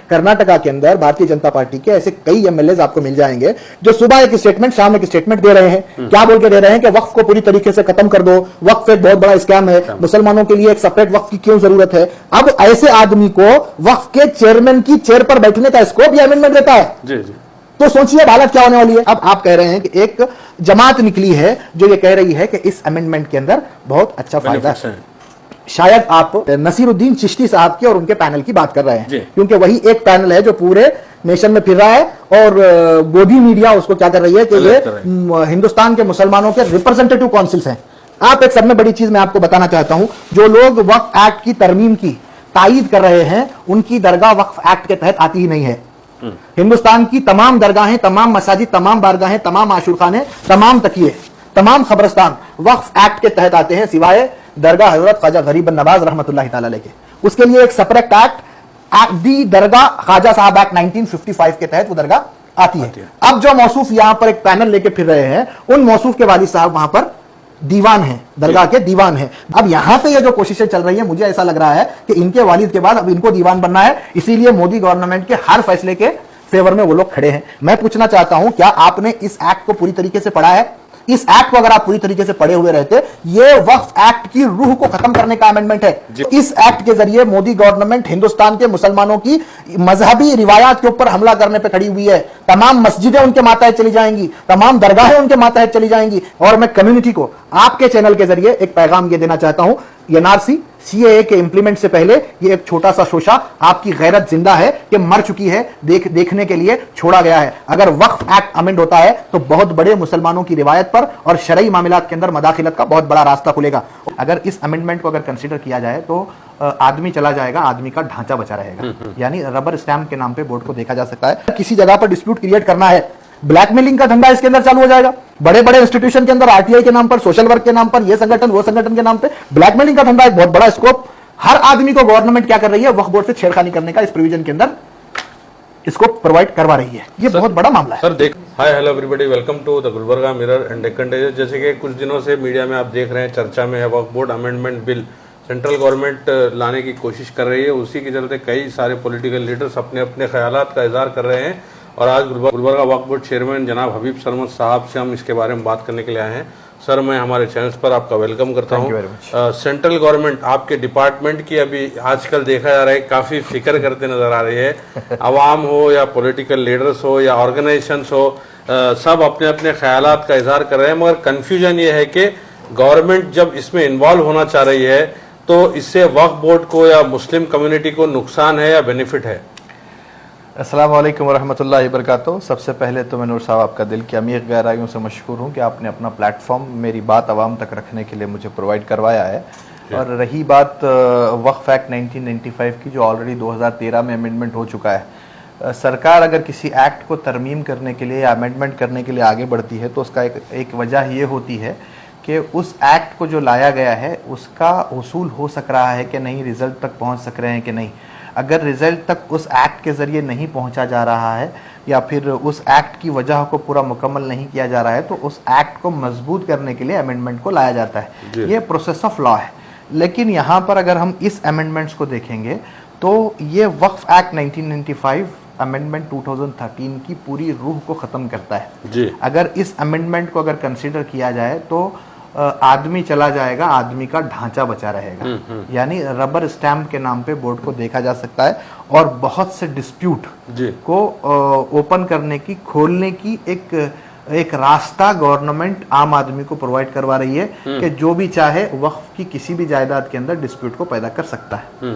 कर्नाटका के अंदर भारतीय जनता पार्टी के ऐसे कई एमएलए आपको मिल जाएंगे जो सुबह एक स्टेटमेंट शाम एक स्टेटमेंट दे रहे हैं। क्या बोल के दे रहे हैं कि वक्फ को पूरी तरीके से खत्म कर दो, वक्फ एक बहुत बड़ा स्कैम है, मुसलमानों के लिए एक सेपरेट वक्फ की क्यों जरूरत है। अब ऐसे आदमी को वक्फ के चेयरमैन की चेयर पर बैठने का स्कोप या अमेंडमेंट देता है। जी जी। तो सोचिए हालत क्या होने वाली है। अब आप कह रहे हैं कि एक जमात निकली है जो ये कह रही है कि इस अमेंडमेंट के अंदर बहुत अच्छा फायदा है। शायद आप नसीरुद्दीन चिश्ती साहब की और उनके पैनल की बात कर रहे हैं, क्योंकि वही एक पैनल है जो पूरे नेशन में फिर रहा है और गोदी मीडिया उसको क्या कर रही है कि ये हिंदुस्तान के मुसलमानों के रिप्रेजेंटेटिव काउंसिल्स हैं। आप एक सब में बड़ी चीज मैं आपको बताना चाहता हूं, जो लोग वक्फ एक्ट की तरमीम की तायीद कर रहे हैं उनकी दरगाह वक्फ एक्ट के तहत आती ही नहीं है। हिंदुस्तान की तमाम दरगाहें, तमाम मसाजिद, तमाम बारगाहें, तमाम आशुरखाने, तमाम तकिए, तमाम खबरस्तान वक्फ एक्ट के तहत आते हैं, सिवाय दरगाह हजरत ख्वाजा गरीब नवाज रहमतुल्लाह तआला अलैह के। उसके लिए एक सेपरेट एक्ट दी दरगाह ख्वाजा साहब एक्ट 1955 के तहत वो दरगाह आती है। अब जो मौसूफ यहां पर एक पैनल लेके फिर रहे हैं, उन मौसूफ के वालिद साहब वहां पर दीवान है, दरगाह के दीवान है। अब यहां पे ये जो कोशिशें चल रही है, मुझे ऐसा लग रहा है कि इनके वालिद के बाद अब इनको दीवान बनना है, इसीलिए मोदी गवर्नमेंट के हर फैसले के फेवर में वो लोग खड़े हैं। मैं पूछना चाहता हूं, क्या आपने इस एक्ट को पूरी तरीके से पढ़ा है? इस एक्ट को अगर आप पूरी तरीके से पढ़े हुए रहते, ये वक्फ एक्ट की रूह को खत्म करने का अमेंडमेंट है। इस एक्ट के जरिए मोदी गवर्नमेंट हिंदुस्तान के मुसलमानों की मजहबी रिवायात के ऊपर हमला करने पे खड़ी हुई है। तमाम मस्जिदें उनके मातहत चली जाएंगी, तमाम दरगाहें उनके मातहत चली जाएंगी। और मैं कम्युनिटी को आपके चैनल के जरिए एक पैगाम ये देना चाहता हूं, एनआरसी सीएए के इंप्लीमेंट से पहले ये एक छोटा सा शोशा आपकी गैरत जिंदा है कि मर चुकी है, देखने के लिए छोड़ा गया है। अगर वक्फ एक्ट अमेंड होता है तो बहुत बड़े मुसलमानों की रिवायत पर और शरई मामलात के अंदर मदाखिलत का बहुत बड़ा रास्ता खुलेगा। अगर इस अमेंडमेंट को अगर कंसीडर किया जाए तो आदमी चला जाएगा, आदमी का ढांचा बचा रहेगा। यानी रबर स्टैम्प के नाम पे बोर्ड को देखा जा सकता है। किसी जगह पर डिस्प्यूट क्रिएट करना है, ब्लैकमेलिंग का धंधा इसके अंदर चालू हो जाएगा। बड़े बड़े इंस्टीट्यूशन के अंदर आरटीआई के नाम पर, सोशल वर्क के नाम पर, ये संगठन वो संगठन के नाम पे ब्लैकमेलिंग का धंधा एक बहुत बड़ा स्कोप हर आदमी को गवर्नमेंट क्या कर रही है, वक्फ बोर्ड से छेड़खानी करने का इस प्रोविजन के अंदर इसको प्रोवाइड करवा रही है। ये बहुत बड़ा मामला है। सर देख, hi hello everybody, welcome to the Gulbarga Mirror and Deccan Digest. जैसे कि कुछ दिनों से मीडिया में आप देख रहे हैं, चर्चा में है Waqf board amendment bill central government लाने की कोशिश कर रही है। उसी के चलते कई सारे पॉलिटिकल लीडर्स अपने अपने ख्यालात का इजहार कर रहे हैं और आज गुलबर्गा वक्फ बोर्ड चेयरमैन जनाब हबीब सरमद साहब से हम इसके बारे में बात करने के लिए आए हैं। सर, मैं हमारे चैनल्स पर आपका वेलकम करता हूं। सेंट्रल गवर्नमेंट आपके डिपार्टमेंट की अभी आजकल देखा जा रहा है काफी फिक्र करते नजर आ रही है। आवाम हो या पॉलिटिकल लीडर्स हो या ऑर्गेनाइजेशंस हो, सब अपने अपने ख्यालात का इजहार कर रहे हैं, मगर कंफ्यूजन ये है कि गवर्नमेंट जब इसमें इन्वॉल्व होना चाह रही है तो इससे वक्फ बोर्ड को या मुस्लिम कम्युनिटी को नुकसान है या बेनिफिट है? अस्सलाम वालेकुम वरहमतुल्लाहि वबरकातुहू। सबसे पहले तो मैं नूर साहब आपका दिल की अमीर गहराइयों से मशकूर हूँ कि आपने अपना प्लेटफॉर्म मेरी बात आवाम तक रखने के लिए मुझे प्रोवाइड करवाया है। और रही बात वक्फ एक्ट 1995 की, जो ऑलरेडी 2013 में अमेंडमेंट हो चुका है, सरकार अगर किसी एक्ट को तरमीम करने के लिए या अमेंडमेंट करने के लिए आगे बढ़ती है तो उसका एक वजह ये होती है कि उस एक्ट को जो लाया गया है उसका उसूल हो सक रहा है कि नहीं, रिजल्ट तक पहुँच सक रहे हैं कि नहीं। अगर रिजल्ट तक उस एक्ट के ज़रिए नहीं पहुंचा जा रहा है या फिर उस एक्ट की वजह को पूरा मुकम्मल नहीं किया जा रहा है तो उस एक्ट को मजबूत करने के लिए अमेंडमेंट को लाया जाता है। ये प्रोसेस ऑफ लॉ है। लेकिन यहाँ पर अगर हम इस अमेंडमेंट्स को देखेंगे तो ये वक्फ एक्ट 1995 अमेंडमेंट 2013 की पूरी रूह को ख़त्म करता है। अगर इस अमेंडमेंट को अगर कंसिडर किया जाए तो आदमी चला जाएगा, आदमी का ढांचा बचा रहेगा। यानी रबर स्टैम्प के नाम पे बोर्ड को देखा जा सकता है और बहुत से डिस्प्यूट को ओपन करने की, खोलने की एक रास्ता गवर्नमेंट आम आदमी को प्रोवाइड करवा रही है कि जो भी चाहे वक्फ की किसी भी जायदाद के अंदर डिस्प्यूट को पैदा कर सकता है।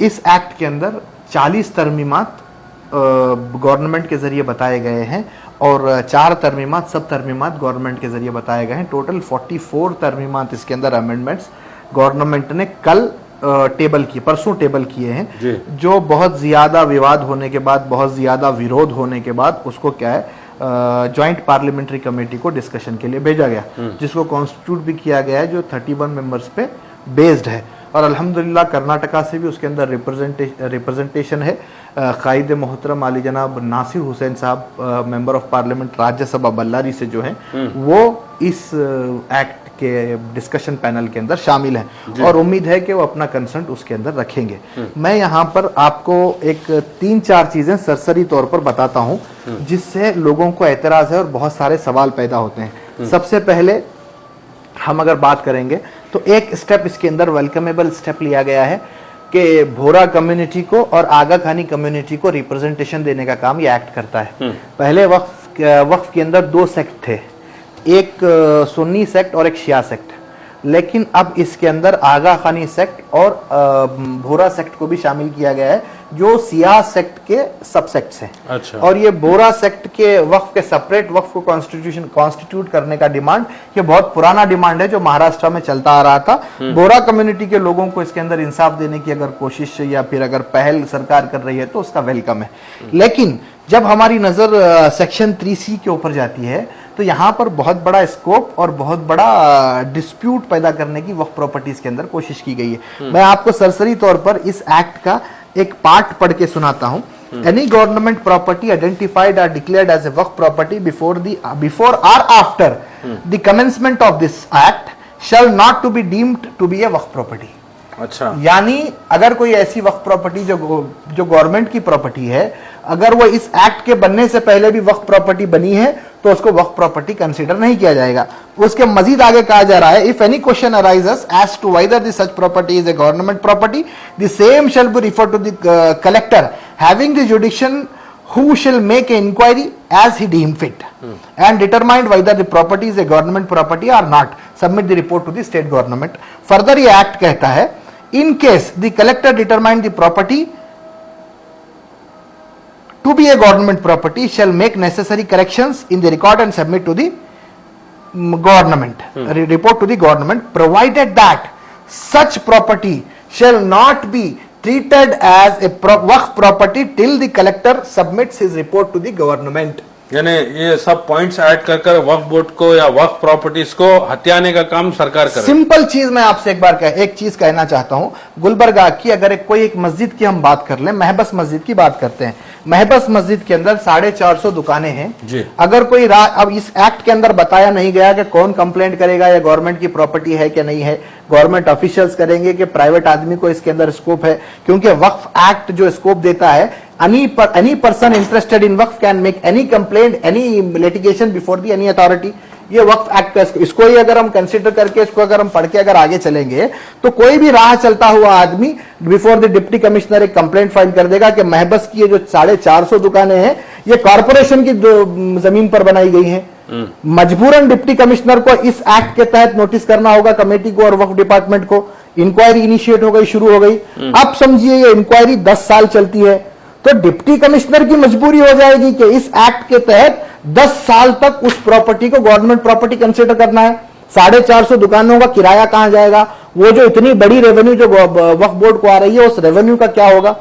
इस एक्ट के अंदर 40 तरमीमात गवर्नमेंट के जरिए बताए गए हैं और 4 तरमीमात सब तरमीमात गवर्नमेंट के जरिए बताए गए हैं। टोटल 44 तरमीमात इसके अंदर अमेंडमेंट्स गवर्नमेंट ने कल टेबल किए, परसों टेबल किए हैं, जो बहुत ज़्यादा विवाद होने के बाद, बहुत ज़्यादा विरोध होने के बाद उसको क्या है, जॉइंट पार्लियामेंट्री कमेटी को डिस्कशन के लिए भेजा गया, जिसको कॉन्स्टिट्यूट भी किया गया है, जो 31 मेंबर्स पे बेस्ड है। और अल्हम्दुलिल्लाह कर्नाटका से भी उसके अंदर रिप्रेजेंटेशन है। कायद मोहतरम आली जनाब नासिर हुसैन साहब, member of parliament Rajya Sabha Ballari से जो हैं, वो इस एक्ट के डिस्कशन पैनल के अंदर शामिल हैं और उम्मीद है कि वो अपना कंसर्न उसके अंदर रखेंगे। मैं यहाँ पर आपको एक 3-4 चीजें सरसरी तौर पर बताता हूँ जिससे लोगों को एतराज है और बहुत सारे सवाल पैदा होते हैं। सबसे पहले हम अगर बात करेंगे तो एक स्टेप इसके अंदर वेलकमेबल स्टेप लिया गया है कि भोरा कम्युनिटी को और आगा खानी कम्युनिटी को रिप्रेजेंटेशन देने का काम ये एक्ट करता है। पहले वक्फ के अंदर 2 सेक्ट थे, एक सुन्नी सेक्ट और एक शिया सेक्ट, लेकिन अब इसके अंदर आगा खानी सेक्ट और भोरा सेक्ट को भी शामिल किया गया है जो सिया सेक्ट के सब सेक्ट्स हैं। अच्छा। और ये बोरा सेक्ट के वक्फ के सेपरेट वक्फ को कॉन्स्टिट्यूट करने का डिमांड ये बहुत पुराना डिमांड है जो महाराष्ट्र में चलता आ रहा था। बोरा कम्युनिटी के लोगों को इसके अंदर इंसाफ देने की अगर कोशिश या फिर अगर पहल सरकार कर रही है तो उसका वेलकम है। लेकिन जब हमारी नजर सेक्शन 3C के ऊपर जाती है तो यहाँ पर बहुत बड़ा स्कोप और बहुत बड़ा डिस्प्यूट पैदा करने की वक्फ प्रॉपर्टीज के अंदर कोशिश की गई है। मैं आपको सरसरी तौर पर इस एक्ट का एक पार्ट पढ़ के सुनाता हूं। Any government property identified or declared as a Waqf property before और after the commencement of this act shall not to be deemed to be a Waqf property. अच्छा, यानी अगर कोई ऐसी वक्फ प्रॉपर्टी जो गवर्नमेंट की प्रॉपर्टी है, अगर वो इस एक्ट के बनने से पहले भी वक्फ प्रॉपर्टी बनी है तो उसको वक्फ प्रॉपर्टी कंसीडर नहीं किया जाएगा। उसके मजीद आगे कहा जा रहा है, if any question arises as to whether this such property is a government property the same shall be refer to the collector having the jurisdiction who shall make an inquiry as he deem fit and determine whether the property is a government property or not, submit the report to the state government। further ये act कहता है, in case the collector determine the property to be a government property shall make necessary corrections in the record and submit to the government, report to the government, provided that such property shall not be treated as a Waqf property till the collector submits his report to the government। यानी ये सब points add कर वक्फ board को या वक्फ properties को हथियाने का काम सरकार करे। सिंपल चीज मैं आपसे एक चीज कहना चाहता हूं, गुलबर्गा की अगर कोई एक मस्जिद की हम बात कर लें, महबस मस्जिद की बात करते हैं, महबस मस्जिद के अंदर 450 दुकानें हैं जी। अगर कोई अब इस एक्ट के अंदर बताया नहीं गया कि कौन कंप्लेंट करेगा या गवर्नमेंट की प्रॉपर्टी है कि नहीं है, गवर्नमेंट ऑफिशियल्स करेंगे कि प्राइवेट आदमी को इसके अंदर स्कोप है, क्योंकि वक्फ एक्ट जो स्कोप देता है, any person interested in Waqf can make any complaint, any litigation before the any authority। ये वक्फ एक्ट का इसको ही अगर हम कंसीडर करके इसको अगर हम पढ़ के अगर आगे चलेंगे तो कोई भी राह चलता हुआ आदमी बिफोर द डिप्टी कमिश्नर एक कंप्लेंट फाइल कर देगा कि महबस की ये जो 450 दुकानें हैं ये कॉर्पोरेशन की जमीन पर बनाई गई हैं। मजबूरन डिप्टी कमिश्नर को इस एक्ट के तहत नोटिस करना होगा कमेटी को और वक्फ डिपार्टमेंट को। इंक्वायरी इनिशिएट हो गई, शुरू हो गई। अब समझिए ये इंक्वायरी 10 साल चलती है तो डिप्टी कमिश्नर की मजबूरी हो जाएगी कि इस एक्ट के तहत 10 साल तक उस प्रॉपर्टी को गवर्नमेंट प्रॉपर्टी कंसीडर करना है। 450 दुकानों का किराया कहां जाएगा? वो जो इतनी बड़ी रेवेन्यू जो वक्फ बोर्ड को आ रही है उस रेवेन्यू का क्या होगा?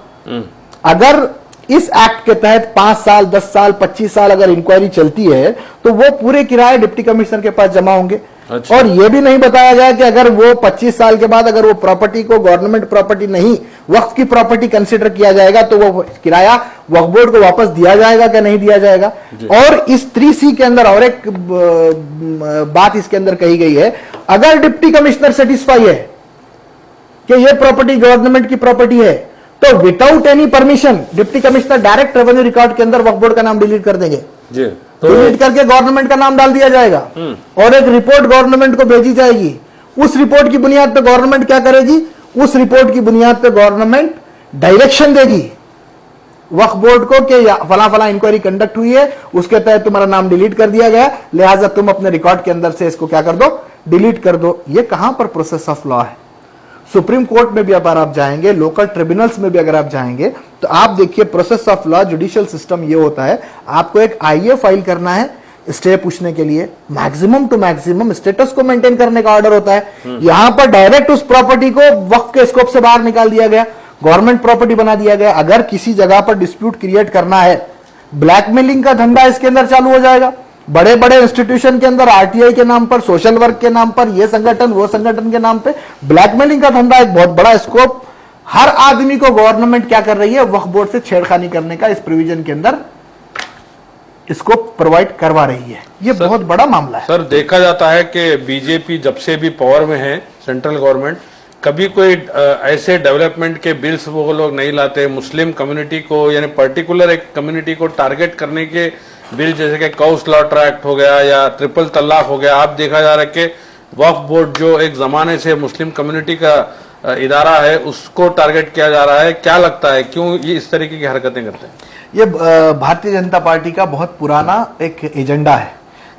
अगर इस एक्ट के तहत 5 साल 10 साल 25 साल अगर इंक्वायरी चलती है तो वो पूरे किराए डिप्टी कमिश्नर के पास जमा होंगे। अच्छा। और यह भी नहीं बताया गया कि अगर वो 25 साल के बाद अगर वो प्रॉपर्टी को गवर्नमेंट प्रॉपर्टी नहीं वक्फ की प्रॉपर्टी कंसीडर किया जाएगा तो वो किराया वक्फ बोर्ड को वापस दिया जाएगा क्या नहीं दिया जाएगा। और इस 3C के अंदर और एक बात इसके अंदर कही गई है, अगर डिप्टी कमिश्नर सेटिस्फाई है कि ये प्रॉपर्टी गवर्नमेंट की प्रॉपर्टी है तो without any permission deputy commissioner direct revenue record के अंदर वक्फ बोर्ड का नाम डिलीट कर देंगे जी। डिलीट करके गवर्नमेंट का नाम डाल दिया जाएगा और एक रिपोर्ट गवर्नमेंट को भेजी जाएगी। उस रिपोर्ट की बुनियाद पे गवर्नमेंट क्या करेगी? उस रिपोर्ट की बुनियाद पे गवर्नमेंट डायरेक्शन देगी वक्फ बोर्ड को कि फला फला इंक्वायरी कंडक्ट हुई है, उसके तहत तुम्हारा नाम डिलीट कर दिया गया, लिहाजा तुम अपने रिकॉर्ड के अंदर से इसको क्या कर दो? डिलीट कर दो। ये कहां पर प्रोसेस ऑफ लॉ है? सुप्रीम कोर्ट में भी अगर आप जाएंगे, लोकल ट्रिब्यूनल्स में भी अगर आप जाएंगे तो आप देखिए process of law judicial system ये होता है, आपको एक आईए फाइल करना है स्टे पूछने के लिए, मैक्सिमम टू मैक्सिमम स्टेटस को मेंटेन करने का ऑर्डर होता है। यहां पर डायरेक्ट उस प्रॉपर्टी को वक्फ के स्कोप से बाहर निकाल दिया गया, गवर्नमेंट प्रॉपर्टी बना दिया गया। अगर किसी जगह पर डिस्प्यूट क्रिएट करना है, ब्लैकमेलिंग का धंधा इसके अंदर चालू हो जाएगा। बड़े बड़े इंस्टीट्यूशन के अंदर आरटीआई के नाम पर, सोशल वर्क के नाम पर, ये संगठन वो संगठन के नाम पे ब्लैकमेलिंग का धंधा एक बहुत बड़ा स्कोप। हर आदमी को गवर्नमेंट क्या कर रही है? वक्फ बोर्ड से छेड़खानी करने का इस प्रोविजन के अंदर इसको प्रोवाइड करवा रही है। ये बहुत बड़ा मामला है। सर, देखा जाता है कि बीजेपी जब से भी पावर में है, सेंट्रल गवर्नमेंट, कभी कोई ऐसे डेवलपमेंट के बिल्स वो लोग नहीं लाते। मुस्लिम कम्युनिटी को, यानी पर्टिकुलर एक कम्युनिटी को टारगेट करने के बिल, जैसे कि कौ स्लॉटर एक्ट हो गया या ट्रिपल तलाक हो गया। आप देखा जा रहा है कि वक्फ बोर्ड जो एक जमाने से मुस्लिम कम्युनिटी का इदारा है, उसको टारगेट किया जा रहा है। क्या लगता है, क्यों ये इस तरीके की हरकतें करते हैं? ये भारतीय जनता पार्टी का बहुत पुराना एक एजेंडा है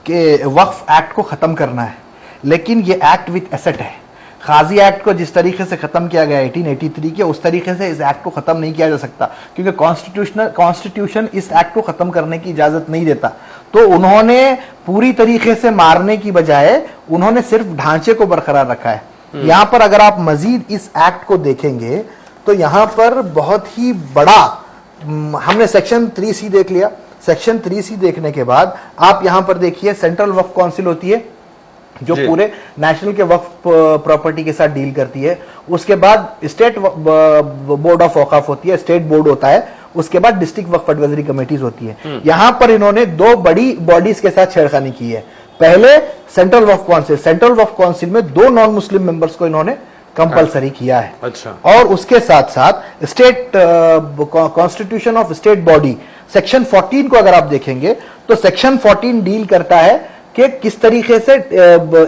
कि वक्फ एक्ट को खत्म करना है, लेकिन ये एक्ट विथ एसेट है। खाजी एक्ट को जिस तरीके से खत्म किया गया 1883 के, उस तरीके से इस एक्ट को खत्म नहीं किया जा सकता, क्योंकि कॉन्स्टिट्यूशन इस एक्ट को खत्म करने की इजाजत नहीं देता। तो उन्होंने पूरी तरीके से मारने की बजाय उन्होंने सिर्फ ढांचे को बरकरार रखा है। यहां पर अगर आप मजीद इस एक्ट को देखेंगे तो यहां पर बहुत ही बड़ा, हमने सेक्शन 3C देख लिया। सेक्शन 3C देखने के बाद आप यहां पर देखिए, सेंट्रल वक्फ काउंसिल होती है जो पूरे नेशनल के वक्फ प्रॉपर्टी के साथ डील करती है। उसके बाद स्टेट बोर्ड ऑफ वकाफ होती है, स्टेट बोर्ड होता है। उसके बाद डिस्ट्रिक्ट वक्फ एडवाइजरी कमेटीज होती है। यहां पर इन्होंने दो बड़ी बॉडीज के साथ छेड़खानी की है। पहले सेंट्रल वक्फ काउंसिल, सेंट्रल वक्फ काउंसिल में 2 नॉन मुस्लिम मेंबर्स को इन्होंने कंपलसरी किया है। अच्छा। और उसके साथ साथ state constitution of state body section 14 को अगर आप देखेंगे तो सेक्शन 14 डील करता है कि किस तरीके से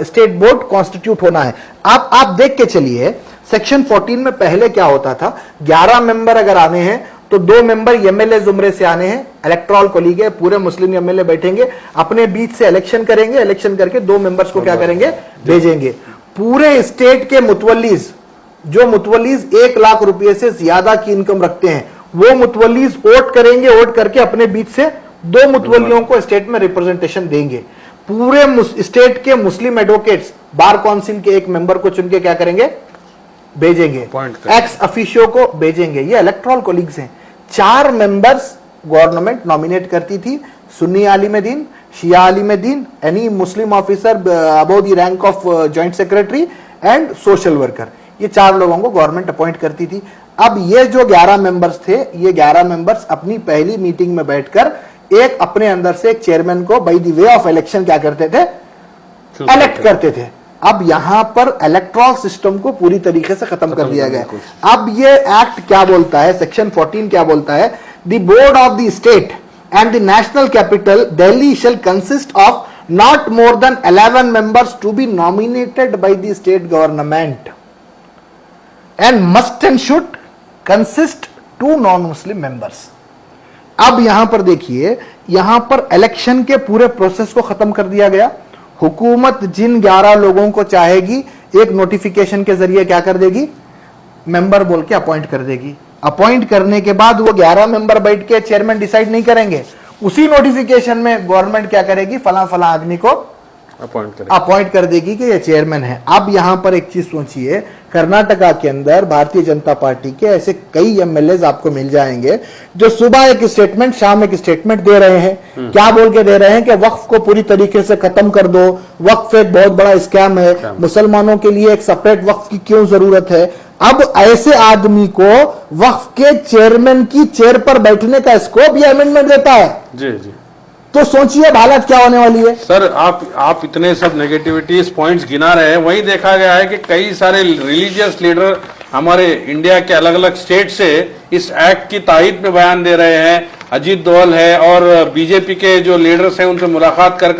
स्टेट बोर्ड कॉन्स्टिट्यूट होना है। आप देख के चलिए, सेक्शन 14 में पहले क्या होता था, 11 मेंबर अगर आने हैं तो 2 मेंबर एमएलए जुमरे से आने हैं, इलेक्टोरल कॉलीग है, पूरे मुस्लिम एमएलए बैठेंगे, अपने बीच से इलेक्शन करेंगे, इलेक्शन करके 2 मेंबर्स को क्या करेंगे, भेजेंगे। पूरे स्टेट के मुतवल्लीज, जो मुतवल्लीज 1 लाख रुपए से ज्यादा की इनकम रखते हैं, वो मुतवल्लीज वोट करेंगे, वोट करके अपने बीच से 2 मुतवल्लियों को स्टेट में रिप्रेजेंटेशन देंगे। पूरे स्टेट के मुस्लिम एडवोकेट्स बार काउंसिल के 1 मेंबर को चुन के क्या करेंगे, भेजेंगे, एक्स अफिशियो को भेजेंगे। ये इलेक्टोरल कॉलीग्स हैं। 4 मेंबर्स गवर्नमेंट नॉमिनेट करती थी, सुन्नी आलिम दीन, शिया आलिम दीन, any Muslim officer above the rank of joint secretary and social worker. ये 4 लोगों को गवर्नमेंट अपॉइंट करती थी। अब ये जो 11 मेंबर्स थे, ये 11 मेंबर्स अपनी पहली मीटिंग में बैठकर एक अपने अंदर से एक चेयरमैन को by the way of election क्या करते थे, इलेक्ट करते थे। अब यहां पर इलेक्ट्रल सिस्टम को पूरी तरीके से खत्म कर दिया गया। अब ये एक्ट क्या बोलता है, सेक्शन 14 क्या बोलता है, the board of the state and the national capital Delhi shall consist of not more than 11 members to be nominated by the state government and must and should consist 2 non Muslim members. अब यहां पर देखिए, यहां पर election के पूरे process को खत्म कर दिया गया। हुकूमत जिन 11 लोगों को चाहेगी एक नोटिफिकेशन के जरिए क्या कर देगी, मेंबर बोल के अपॉइंट कर देगी। अपॉइंट करने के बाद वो 11 मेंबर बैठ के चेयरमैन डिसाइड नहीं करेंगे, उसी नोटिफिकेशन में गवर्नमेंट क्या करेगी, फला फला आदमी को अपॉइंट कर देगी कि ये चेयरमैन है। अब यहां पर एक चीज सोचिए, कर्नाटका के अंदर भारतीय जनता पार्टी के ऐसे कई एमएलए आपको मिल जाएंगे जो सुबह एक स्टेटमेंट, शाम एक स्टेटमेंट दे रहे हैं। क्या बोल के दे रहे हैं कि वक्फ को पूरी तरीके से खत्म कर दो, वक्फ एक बहुत बड़ा स्कैम है, मुसलमानों के लिए एक सेपरेट वक्फ की क्यों जरूरत है। अब ऐसे आदमी को वक्फ के चेयरमैन की चेयर पर बैठने का स्कोप यह अमेंडमेंट देता है। जी जी। तो सोचिए अब हालत क्या होने वाली है। सर, आप इतने सब नेगेटिविटीज पॉइंट्स गिना रहे हैं, वही देखा गया है कि कई सारे रिलीजियस लीडर हमारे इंडिया के अलग अलग स्टेट से इस एक्ट की तायद में बयान दे रहे हैं। अजीत दोवल है और बीजेपी के जो लीडर्स हैं उनसे मुलाकात कर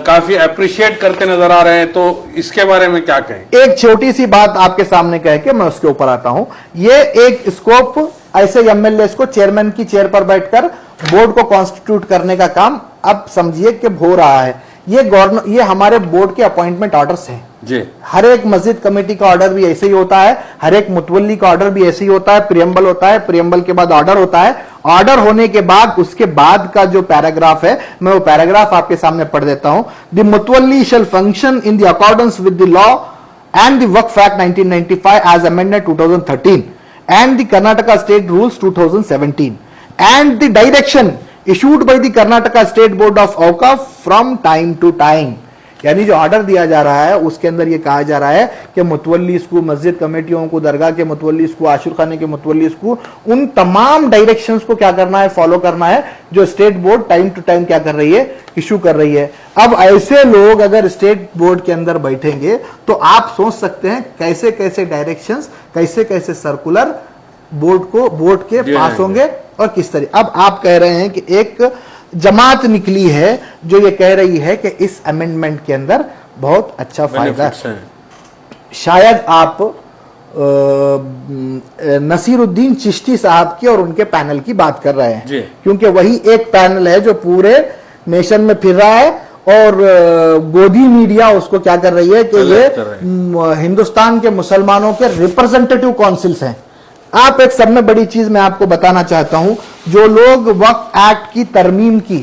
काफी अप्रिशिएट करते नजर आ रहे हैं। तो इसके बारे में क्या कहें? एक छोटी सी बात आपके सामने कह के मैं उसके ऊपर आता हूं। ये एक स्कोप ऐसे एमएलए को चेयरमैन की चेयर पर बैठकर बोर्ड को कॉन्स्टिट्यूट करने का काम अब समझिए कि हो रहा है। ये हमारे बोर्ड के अपॉइंटमेंट ऑर्डर्स हैं जी। हर एक मस्जिद कमेटी का ऑर्डर भी ऐसे ही होता है, हर एक मुतवल्ली का ऑर्डर भी ऐसे ही होता है। प्रियम्बल होता है, प्रियम्बल के बाद ऑर्डर होता है, ऑर्डर होने के बाद उसके बाद का जो पैराग्राफ है, मैं वो पैराग्राफ आपके सामने पढ़ देता हूं। The mutawalli shall function in the accordance with the law and the Waqf act 1995 as amended 2013 and the Karnataka State Rules 2017 and the direction issued by the Karnataka State Board of Awqaf from time to time। यानी जो order दिया जा रहा है उसके अंदर ये कहा जा रहा है कि मुतवल्ली को, मस्जिद कमेटियों को, दरगाह के मुतवल्ली को, आशुर खाने के मुतवल्ली को, उन तमाम डायरेक्शंस को क्या करना है, फॉलो करना है, जो state board time to time क्या कर रही है, इशू कर रही है। अब ऐसे लोग अगर स्टेट बोर्ड के अंदर बैठेंगे तो आप सोच सकते हैं कैसे कैसे डायरेक्शंस, कैसे कैसे सर्कुलर बोर्ड के पास होंगे और किस तरह। अब आप कह रहे हैं कि एक जमात निकली है जो ये कह रही है कि इस अमेंडमेंट के अंदर बहुत अच्छा फायदा है। शायद आप नसीरुद्दीन चिश्ती साहब की और उनके पैनल की बात कर रहे हैं, क्योंकि वही एक पैनल है जो पूरे नेशन में फिर रहा है और गोदी मीडिया उसको क्या कर रही है कि ये हिंदुस्तान के मुसलमानों के रिप्रेजेंटेटिव काउंसिल्स हैं। आप एक सब में बड़ी चीज मैं आपको बताना चाहता हूं, जो लोग वक्फ एक्ट की तरमीम की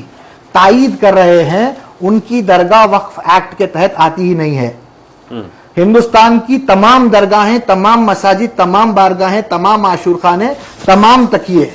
तायीद कर रहे हैं उनकी दरगाह वक्फ एक्ट के तहत आती ही नहीं है। हिंदुस्तान की तमाम दरगाहें, तमाम मसाजिद, तमाम बारगाहें, तमाम आशूर खाने, तमाम तकिए,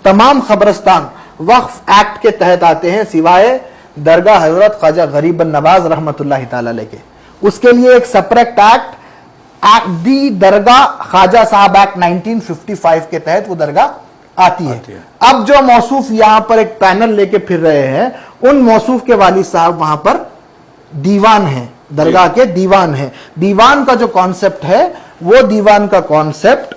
तमाम खबरस्तान वक्फ एक्ट के तहत आते हैं, सिवाय दरगाह हजरत ख्वाजा गरीब नवाज रहमतुल्लाह तआला अलैह के। उसके लिए एक सेपरेट एक्ट दी दरगाह ख्वाजा साहब एक्ट 1955 के तहत वो दरगाह आती है। अब जो मौसूफ यहां पर एक पैनल लेके फिर रहे हैं, उन मौसूफ के वालिद साहब वहां पर दीवान हैं, दरगाह के दीवान हैं। दीवान का जो कॉन्सेप्ट है वो दीवान का कॉन्सेप्ट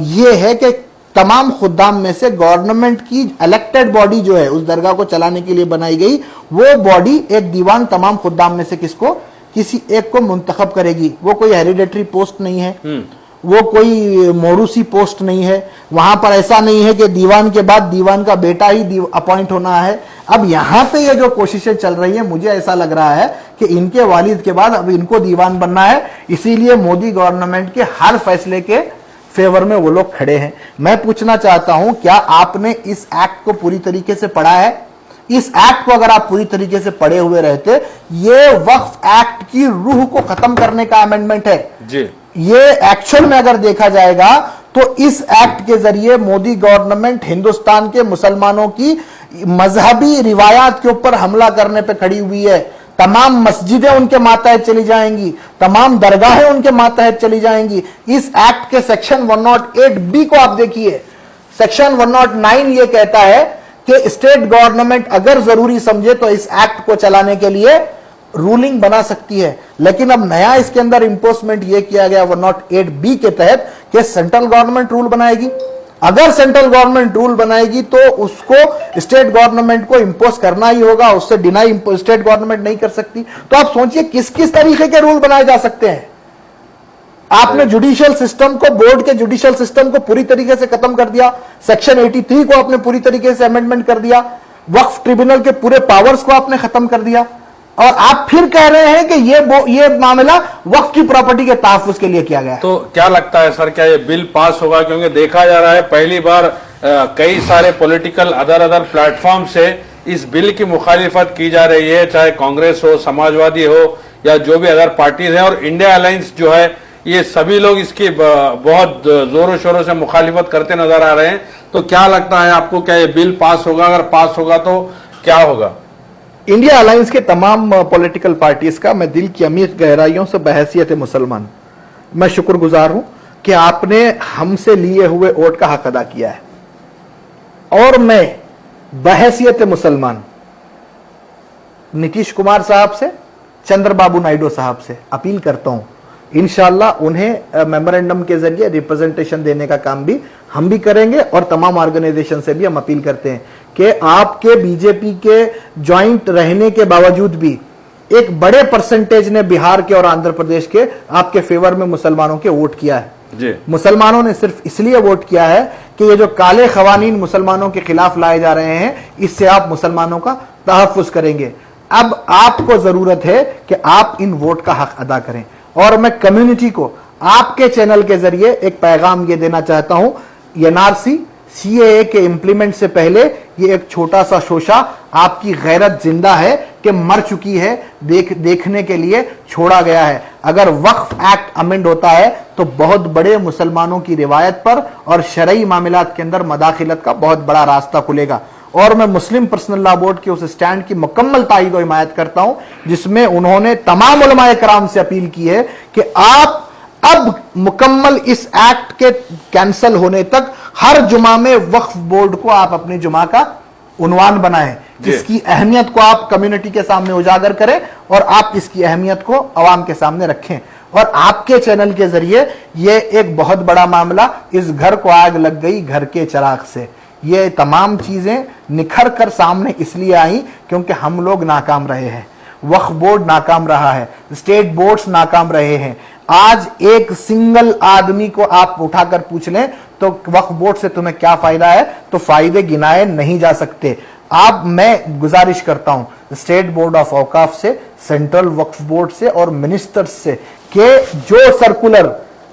ये है कि तमाम खुद्दाम में से गवर्नमेंट की इलेक्टेड बॉडी जो है उस दरगाह को चलाने के लिए बनाई गई, वो बॉडी एक दीवान तमाम खुद्दाम में से किसी एक को मुंतखब करेगी। वो कोई हेरिडेटरी पोस्ट नहीं है, वो कोई मोरूसी पोस्ट नहीं है। वहां पर ऐसा नहीं है कि दीवान के बाद दीवान का बेटा ही अपॉइंट होना है। अब यहां पे ये जो कोशिशें चल रही है, मुझे ऐसा लग रहा है कि इनके वालिद के बाद अब इनको दीवान बनना है, इसीलिए मोदी गवर्नमेंट के हर फैसले के फेवर में वो लोग खड़े हैं। मैं पूछना चाहता हूं, क्या आपने इस एक्ट को पूरी तरीके से पढ़ा है? इस एक्ट को अगर आप पूरी तरीके से पढ़े हुए रहते, ये वक्फ एक्ट की रूह को खत्म करने का अमेंडमेंट है जी। ये एक्चुअल में अगर देखा जाएगा तो इस एक्ट के जरिए मोदी गवर्नमेंट हिंदुस्तान के मुसलमानों की मजहबी रिवायात के ऊपर हमला करने पे खड़ी हुई है। तमाम मस्जिदें उनके मातहत चली जाएंगी, तमाम दरगाहें उनके मातहत चली जाएंगी। इस एक्ट के सेक्शन 108B को आप देखिए, सेक्शन 109 ये कहता है कि स्टेट गवर्नमेंट अगर जरूरी समझे तो इस एक्ट को चलाने के लिए रूलिंग बना सकती है। लेकिन अब नया इसके अंदर इंपोर्समेंट यह किया गया 108B के तहत कि सेंट्रल गवर्नमेंट रूल बनाएगी। अगर सेंट्रल गवर्नमेंट रूल बनाएगी तो उसको स्टेट गवर्नमेंट को इंपोज करना ही होगा, उससे डिनाई स्टेट गवर्नमेंट नहीं कर सकती। तो आप सोचिए किस किस तरीके के रूल बनाए जा सकते हैं। आपने जुडिशियल सिस्टम को, बोर्ड के जुडिशियल सिस्टम को पूरी तरीके से खत्म कर दिया। सेक्शन 83 को आपने पूरी तरीके से अमेंडमेंट कर दिया। वक्फ ट्रिब्यूनल के पूरे पावर्स को आपने खत्म कर दिया और आप फिर कह रहे हैं कि ये मामला वक्फ की प्रॉपर्टी के तहफ्फुज के लिए किया गया। तो क्या लगता है सर, क्या ये बिल पास होगा? क्योंकि देखा जा रहा है पहली बार कई सारे पॉलिटिकल अदर प्लेटफॉर्म से इस बिल की मुखालिफत की जा रही है, चाहे कांग्रेस हो, समाजवादी हो या जो भी अदर पार्टीज हैं, और इंडिया अलायंस जो है, ये सभी लोग इसकी बहुत जोरों शोरों से मुखालिफत करते नजर आ रहे हैं। तो क्या लगता है आपको, क्या ये बिल पास होगा? अगर पास होगा तो क्या होगा? इंडिया अलायंस के तमाम पॉलिटिकल पार्टीज का मैं दिल की अमीर गहराइयों से बहैसियत मुसलमान मैं शुक्रगुजार हूं कि आपने हमसे लिए हुए वोट का हक अदा किया है। और मैं बहैसियत मुसलमान नीतीश कुमार साहब से, चंद्रबाबू नायडू साहब से अपील करता हूं, इंशाअल्लाह उन्हें मेमोरेंडम के जरिए रिप्रेजेंटेशन देने का काम भी हम भी करेंगे और तमाम ऑर्गेनाइजेशन से भी हम अपील करते हैं कि आपके बीजेपी के ज्वाइंट रहने के बावजूद भी एक बड़े परसेंटेज ने बिहार के और आंध्र प्रदेश के आपके फेवर में मुसलमानों के वोट किया है जी। मुसलमानों ने सिर्फ इसलिए वोट किया है कि ये जो काले खवानीन मुसलमानों के खिलाफ लाए जा रहे हैं, इससे आप मुसलमानों का तहफ्फुज करेंगे। अब आपको जरूरत है कि आप इन वोट का हक अदा करें। और मैं कम्युनिटी को आपके चैनल के जरिए एक पैगाम ये देना चाहता हूं, एनआरसी सीएए के इंप्लीमेंट से पहले ये एक छोटा सा शोशा आपकी गैरत जिंदा है कि मर चुकी है, देखने के लिए छोड़ा गया है। अगर वक्फ एक्ट अमेंड होता है तो बहुत बड़े मुसलमानों की रिवायत पर और शरई मामलात के अंदर मदाखिलत का बहुत बड़ा रास्ता खुलेगा। और मैं मुस्लिम पर्सनल लॉ बोर्ड के उस स्टैंड की मुकम्मल ताईद और हिमायत करता हूं जिसमें उन्होंने तमाम उलमाए कराम से अपील की है कि आप अब मुकम्मल इस एक्ट के कैंसल होने तक हर जुमा में वक्फ बोर्ड को आप अपने जुमा का उन्वान बनाएं, इसकी अहमियत को आप कम्युनिटी के सामने उजागर करें और आप इसकी अहमियत को अवाम के सामने रखें। और आपके चैनल के जरिए ये एक बहुत बड़ा मामला, इस घर को आग लग गई घर के चिराग से, ये तमाम चीजें निखर कर सामने इसलिए आई क्योंकि हम लोग नाकाम रहे हैं, वक्फ बोर्ड नाकाम रहा है, स्टेट बोर्ड्स नाकाम रहे हैं। आज एक सिंगल आदमी को आप उठाकर पूछ लें तो वक्फ बोर्ड से तुम्हें क्या फायदा है, तो फायदे गिनाए नहीं जा सकते। आप, मैं गुजारिश करता हूं स्टेट बोर्ड ऑफ औकाफ से, सेंट्रल वक्फ बोर्ड से और मिनिस्टर्स से कि जो सर्कुलर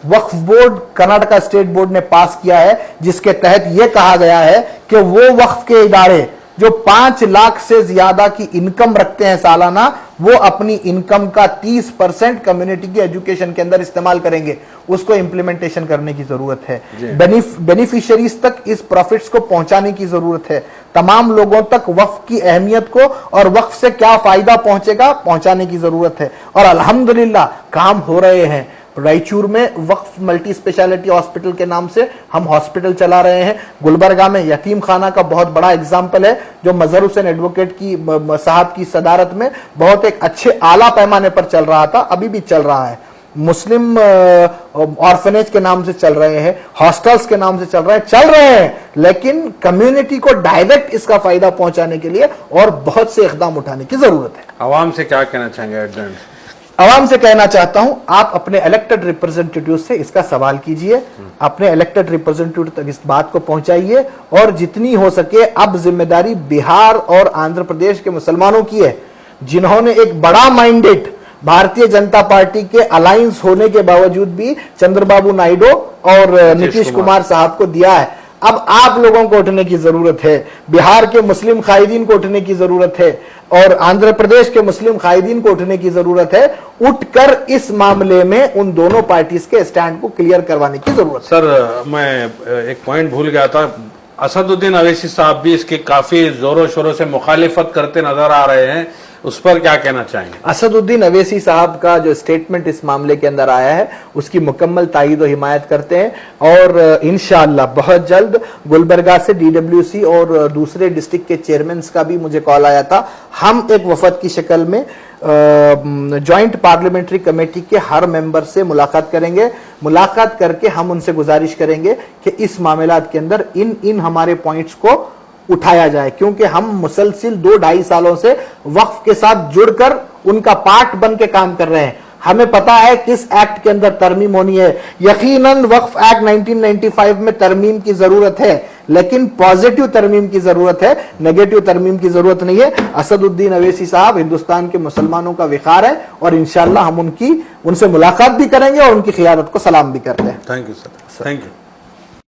वक्फ बोर्ड कर्नाटका स्टेट बोर्ड ने पास किया है जिसके तहत यह कहा गया है कि वो वक्फ के इदारे जो 5 लाख से ज्यादा की इनकम रखते हैं सालाना, वो अपनी इनकम का 30% कम्युनिटी की एजुकेशन के अंदर इस्तेमाल करेंगे, उसको इंप्लीमेंटेशन करने की जरूरत है। बेनिफिशियरीज तक इस प्रॉफिट्स को पहुंचाने की जरूरत है। तमाम लोगों तक वक्फ की अहमियत को और वक्फ से क्या फायदा पहुंचेगा पहुंचाने की जरूरत है। और अल्हम्दुलिल्लाह काम हो रहे हैं। रायचूर में वक्फ मल्टी स्पेशलिटी हॉस्पिटल के नाम से हम हॉस्पिटल चला रहे हैं। गुलबर्गा में यतीम खाना का बहुत बड़ा एग्जाम्पल है जो मजहर हुसैन एडवोकेट की साहब की सदारत में बहुत एक अच्छे आला पैमाने पर चल रहा था, अभी भी चल रहा है। मुस्लिम ऑर्फनेज के नाम से चल रहे हैं, हॉस्टल्स के नाम से चल रहे हैं, लेकिन कम्युनिटी को डायरेक्ट इसका फायदा पहुंचाने के लिए और बहुत से इकदाम उठाने की जरूरत है। आवाम से क्या कहना चाहेंगे एट द एंड? आवाम से कहना चाहता हूं, आप अपने इलेक्टेड रिप्रेजेंटेटिव से इसका सवाल कीजिए, अपने इलेक्टेड रिप्रेजेंटेटिव तक इस बात को पहुंचाइए और जितनी हो सके अब जिम्मेदारी बिहार और आंध्र प्रदेश के मुसलमानों की है, जिन्होंने एक बड़ा माइंडेट भारतीय जनता पार्टी के अलायंस होने के बावजूद भी चंद्रबाबू नायडू और नीतीश कुमार साहब को दिया है। अब आप लोगों को उठने की जरूरत है, बिहार के मुस्लिम कायदीन को उठने की जरूरत है और आंध्र प्रदेश के मुस्लिम कायदीन को उठने की जरूरत है। उठकर इस मामले में उन दोनों पार्टीज के स्टैंड को क्लियर करवाने की जरूरत है। सर, मैं एक पॉइंट भूल गया था, असदुद्दीन अवैसी साहब भी इसकी काफी जोरों शोरों से मुखालिफत करते नजर आ रहे हैं, उस पर क्या कहना चाहेंगे? असदुद्दीन अवैसी साहब का जो स्टेटमेंट इस मामले के अंदर आया है उसकी मुकम्मल तायीद और हिमायत करते हैं और इंशाअल्लाह बहुत जल्द गुलबर्गा से डीडब्ल्यूसी और दूसरे डिस्ट्रिक्ट के चेयरमैन का भी मुझे कॉल आया था। हम एक वफद की शक्ल में जॉइंट पार्लियामेंट्री कमेटी के हर मेंबर से मुलाकात करेंगे। मुलाकात करके हम उनसे गुजारिश करेंगे कि इस मामलात के अंदर इन हमारे पॉइंट्स को उठाया जाए, क्योंकि हम मुसलसिल 2-2.5 सालों से वक्फ के साथ जुड़कर उनका पार्ट बन के काम कर रहे हैं। हमें पता है किस एक्ट के अंदर तरमीम होनी है। यकीनन वक्फ एक्ट 1995 में तरमीम की जरूरत है, लेकिन पॉजिटिव तरमीम की जरूरत है, नेगेटिव तरमीम की जरूरत नहीं है। असदुद्दीन अवैसी साहब हिंदुस्तान के मुसलमानों का विकार है और इंशाअल्लाह हम उनसे मुलाकात भी करेंगे और उनकी क़ियादत को सलाम भी करते हैं। Thank you sir, thank you.